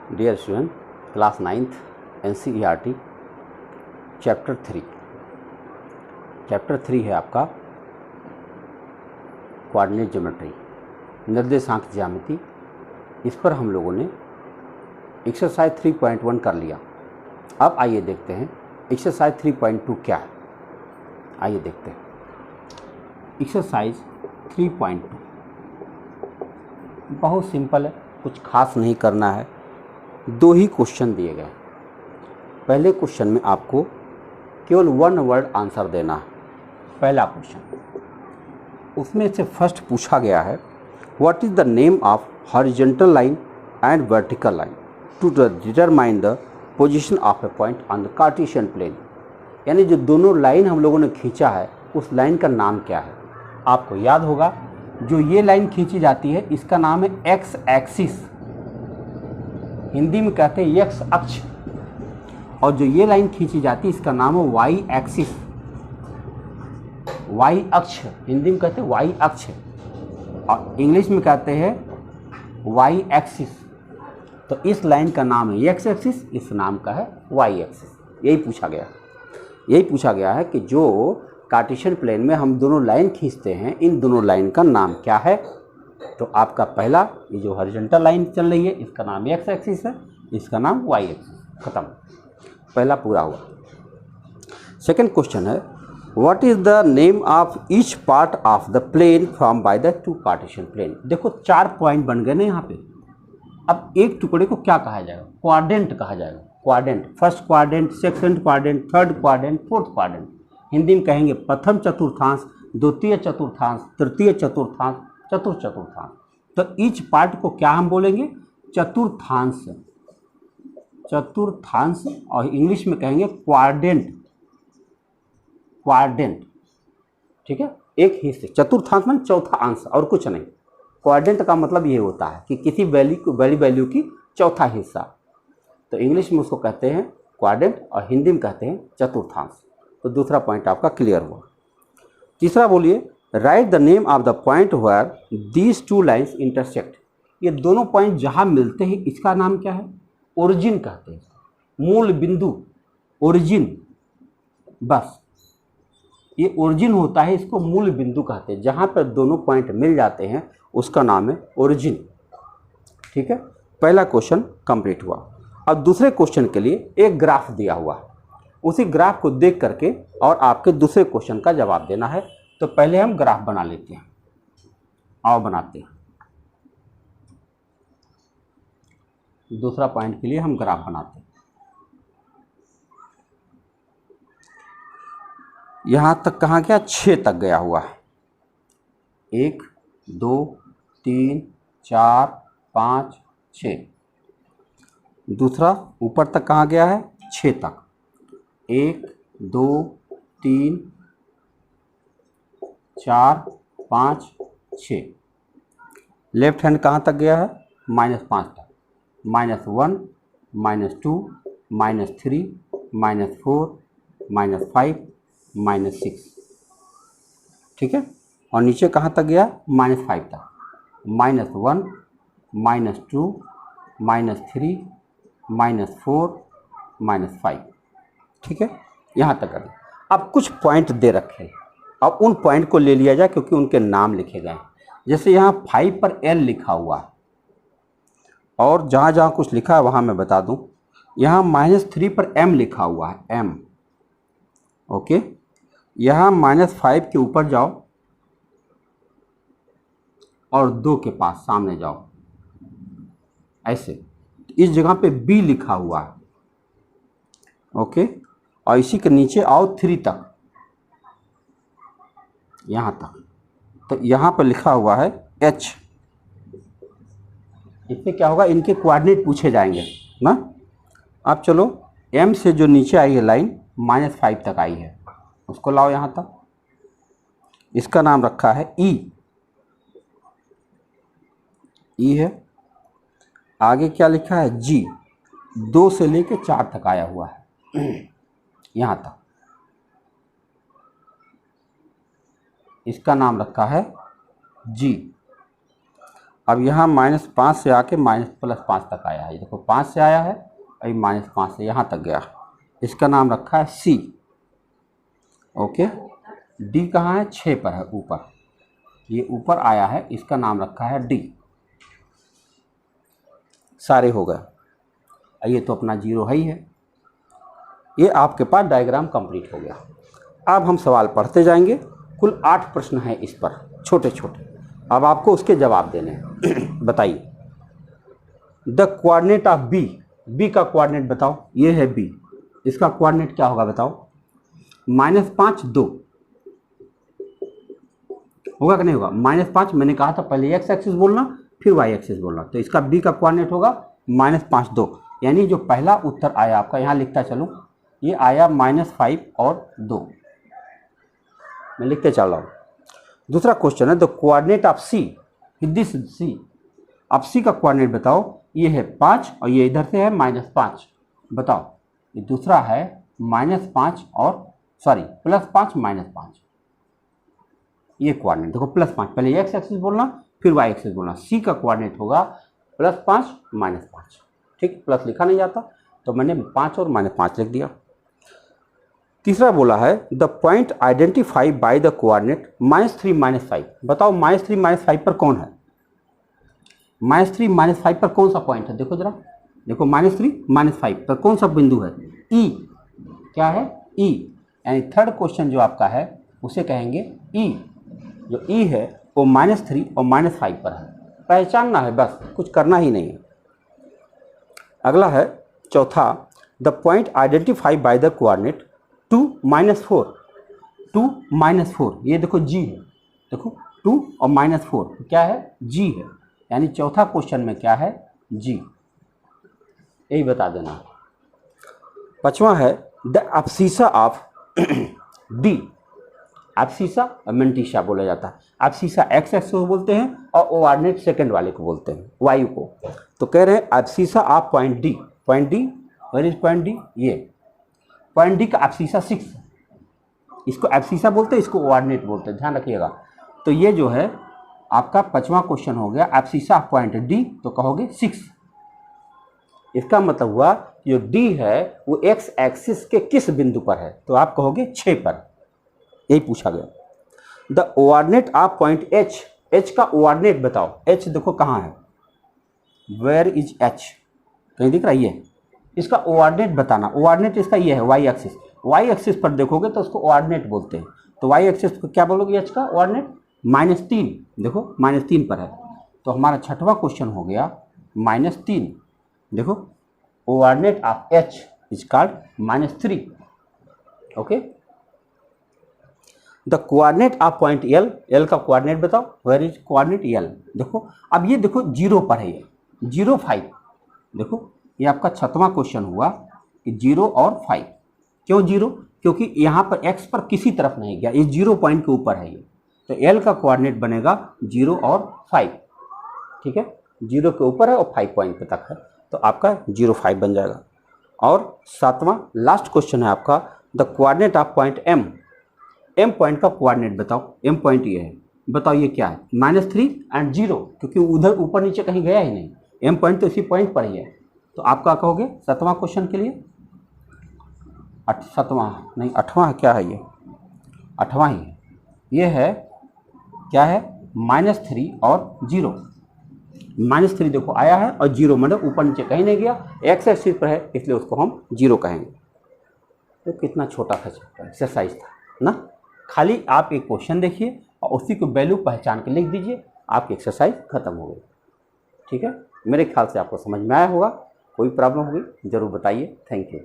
Dear student, class 9th NCERT chapter 3 है आपका coordinate geometry, निर्देशांक ज्यामिति। इस पर हम लोगों ने एक्सरसाइज 3.1 कर लिया। अब आइए देखते हैं एक्सरसाइज 3.2 क्या है। आइए देखते हैं एक्सरसाइज 3.2। बहुत सिंपल है, कुछ खास नहीं करना है। दो ही क्वेश्चन दिए गए। पहले क्वेश्चन में आपको केवल वन वर्ड आंसर देना है। पहला क्वेश्चन, उसमें से फर्स्ट पूछा गया है, what is the name of horizontal line and vertical line to determine the position of a point on the Cartesian plane. यानी जो दोनों लाइन हम लोगों ने खींचा है उस लाइन का नाम क्या है। आपको याद होगा, जो ये लाइन खींची जाती है इसका नाम है एक्स एक्सिस, हिंदी में कहते हैं एक्स अक्ष। और जो ये लाइन खींची जाती है इसका नाम है वाई एक्सिस, वाई अक्ष, हिंदी में कहते हैं वाई अक्ष और इंग्लिश में कहते हैं वाई एक्सिस। तो इस लाइन का नाम है एक्स एक्सिस, इस नाम का है वाई एक्सिस। यही पूछा गया है कि जो कार्टेशियन प्लेन में हम दोनों लाइन खींचते हैं, इन दोनों लाइन का नाम क्या है। तो आपका पहला, ये जो हॉरिजॉन्टल लाइन चल रही है इसका नाम एक्स एक्सिस है, इसका नाम वाई एक्सिस। खत्म, पहला पूरा हुआ। सेकंड क्वेश्चन है, what is the name of each part of the plane form by the two Cartesian plane. देखो 4 पॉइंट बन गए ना यहाँ पे। अब एक टुकड़े को क्या कहा जाएगा, क्वाड्रेंट कहा जाएगा। Quadrant, first quadrant, second quadrant, third quadrant, fourth quadrant. Hindi में कहेंगे प्रथम चतुर्थांश, द्वितीय चतुर्थांश, तृतीय चतुर्थांश, चतुर्थ चतुर्थांश। तो ईच पार्ट को क्या हम बोलेंगे, चतुर्थांश। चतुर्थांश और इंग्लिश में कहेंगे क्वाड्रेंट। क्वाड्रेंट, ठीक है, एक हिस्से। चतुर्थांश में चौथा अंश और कुछ नहीं। क्वाड्रेंट का मतलब ये होता है कि किसी वैल्यू की चौथा हिस्सा। तो इंग्लिश में उसको कहते हैं क्वाड्रेंट और हिंदी में कहते हैं चतुर्थांश। तो दूसरा पॉइंट आपका क्लियर हुआ। तीसरा बोलिए, write the name of the point where these two lines intersect. ये दोनों पॉइंट जहाँ मिलते हैं इसका नाम क्या है, ओरिजिन कहते हैं, मूल बिंदु, ओरिजिन। बस ये ओरिजिन होता है, इसको मूल बिंदु कहते हैं। जहाँ पर दोनों पॉइंट मिल जाते हैं उसका नाम है ओरिजिन। ठीक है, पहला क्वेश्चन कंप्लीट हुआ। अब दूसरे क्वेश्चन के लिए एक ग्राफ दिया हुआ है, उसी ग्राफ को देख करके और आपके दूसरे क्वेश्चन का जवाब देना है। तो पहले हम ग्राफ बना लेते हैं, आओ बनाते हैं। दूसरा पॉइंट के लिए हम ग्राफ बनाते हैं। यहां तक कहाँ गया, 6 तक गया हुआ है। 1 2 3 4 5 6। दूसरा ऊपर तक कहाँ गया है, 6 तक। 1 2 3 4 5 6। लेफ्ट हैंड कहाँ तक गया है, -5 तक। -1 -2 -3 -4 -5 -6। ठीक है, और नीचे कहाँ तक गया, -5 तक। -1 -2 -3 -4 -5। ठीक है, यहाँ तक कर। अब कुछ पॉइंट दे रखे हैं, अब उन पॉइंट को ले लिया जाए क्योंकि उनके नाम लिखे गए हैं। जैसे यहाँ 5 पर L लिखा हुआ है और जहाँ जहाँ कुछ लिखा है वहाँ मैं बता दूँ। यहाँ -3 पर M लिखा हुआ है, M। ओके, यहाँ -5 के ऊपर जाओ और 2 के पास सामने जाओ, ऐसे। इस जगह पे B लिखा हुआ है, ओके। और इसी के नीचे आओ 3 तक, यहाँ तक। तो यहाँ पर लिखा हुआ है H। इससे क्या होगा, इनके कोऑर्डिनेट पूछे जाएंगे ना। अब चलो, M से जो नीचे आई है लाइन -5 तक आई है, उसको लाओ यहाँ तक। इसका नाम रखा है E। E है। आगे क्या लिखा है, G। 2 से लेके 4 तक आया हुआ है यहाँ तक। इसका नाम रखा है G। अब यहाँ -5 से आके +5 तक आया है। देखो 5 से आया है, अभी -5 से यहाँ तक गया। इसका नाम रखा है C। ओके, D कहाँ है? 6 पर है, ऊपर। ये ऊपर आया है, इसका नाम रखा है D। सारे हो गए। ये तो अपना 0 है ही है। ये आपके पास डायग्राम कंप्लीट हो गया। अब हम सवाल पढ़ते जाएंगे। कुल 8 प्रश्न हैं इस पर, छोटे छोटे। अब आपको उसके जवाब देने हैं। बताइए, the coordinate of B. B का कोऑर्डिनेट बताओ। ये है बी, इसका कोऑर्डिनेट क्या होगा बताओ? -5 2 होगा कि नहीं होगा? -5 मैंने कहा था पहले x एक्सिस बोलना फिर y एक्सिस बोलना, तो इसका b का कोऑर्डिनेट होगा -5 2। यानी जो पहला उत्तर आया आपका, यहाँ लिखता चलूँ, ये आया -5 और 2। मैं लिखते चल रहा हूँ। दूसरा क्वेश्चन है the coordinate of C. This C, अब सी का कोऑर्डिनेट बताओ। ये है 5 और ये इधर से है -5। बताओ, ये दूसरा है -5 और +5 -5। ये कोऑर्डिनेट देखो +5, पहले x एक्सिस बोलना फिर y एक्सिस बोलना। सी का कोऑर्डिनेट होगा +5 -5। ठीक, प्लस लिखा नहीं जाता तो मैंने 5 और -5 लिख दिया। तीसरा बोला है the point identify by the coordinate -3 -5। बताओ -3 -5 पर कौन है? -3 -5 पर कौन सा पॉइंट है? देखो जरा, देखो -3 -5 पर कौन सा बिंदु है? ई। क्या है? ई। यानी थर्ड क्वेश्चन जो आपका है उसे कहेंगे ई। जो ई है वो -3 और -5 पर है। पहचानना है बस, कुछ करना ही नहीं है। अगला है चौथा, the point identify by the coordinate 2 -4। 2 -4, ये देखो जी है। देखो 2 और -4 क्या है? जी है। यानी चौथा क्वेश्चन में क्या है? जी। यही बता देना। पांचवा है the abscissa of D. Abscissa और मेंटिसा बोला जाता है। एब्सिसा x एक्सिस को बोलते हैं और कोऑर्डिनेट सेकंड वाले को बोलते हैं, वायु को। तो कह रहे हैं abscissa of point D. Point D, where is point D? ये पॉइंट डी का एब्सिसा 6। इसको एब्सिसा बोलते हैं, इसको कोऑर्डिनेट बोलते हैं, ध्यान रखिएगा। तो ये जो है आपका 5वां क्वेश्चन हो गया, एब्सिसा ऑफ पॉइंट डी, तो कहोगे 6। इसका मतलब हुआ जो डी है वो x एक्सिस के किस बिंदु पर है? तो आप कहोगे 6 पर। यही पूछा गया। The coordinate of point H. H का कोऑर्डिनेट बताओ। एच देखो कहाँ है? Where is H? कहीं दिख रहा है? ये इसका कोऑर्डिनेट बताना। कोऑर्डिनेट इसका ये है, वाई एक्सिस। वाई एक्सिस पर देखोगे तो उसको कोऑर्डिनेट बोलते हैं। तो वाई एक्सिस को क्या बोलोगे? एच का कोऑर्डिनेट -3। देखो -3 पर है। तो हमारा 6वां क्वेश्चन हो गया -3। देखो coordinate of H is called -3। Okay. The coordinate of point L. L का कोऑर्डिनेट बताओ। Where is coordinate L? देखो अब ये देखो 0 पर है, ये 0 5। देखो ये आपका 6वां क्वेश्चन हुआ कि 0 और 5। क्यों 0? क्योंकि यहाँ पर x पर किसी तरफ नहीं गया, ये 0 पॉइंट के ऊपर है ये। तो एल का कोऑर्डिनेट बनेगा 0 और 5। ठीक है, 0 के ऊपर है और 5 पॉइंट पे तक है, तो आपका 0 5 बन जाएगा। और 7वां लास्ट क्वेश्चन है आपका the coordinate of point M. M point का कोऑर्डिनेट बताओ। एम पॉइंट ये है, बताओ ये क्या है? -3 एंड 0, क्योंकि उधर ऊपर नीचे कहीं गया ही नहीं। एम पॉइंट तो इसी पॉइंट पर ही है। तो आपका कहोगे 7वां क्वेश्चन के लिए 7वां नहीं 8वां क्या है? ये 8वां ही है। ये है क्या है? -3 और 0। -3 देखो आया है और 0 मतलब ऊपर नीचे कहीं नहीं गया, x एक्सिस पर है, इसलिए उसको हम 0 कहेंगे। तो कितना छोटा सा एक्सरसाइज था ना। खाली आप एक क्वेश्चन देखिए और उसी को वैल्यू पहचान के लिख दीजिए, आपकी एक्सरसाइज खत्म हो गई। ठीक है, मेरे ख्याल से आपको समझ में आया होगा। कोई प्रॉब्लम होगी ज़रूर बताइए। Thank you.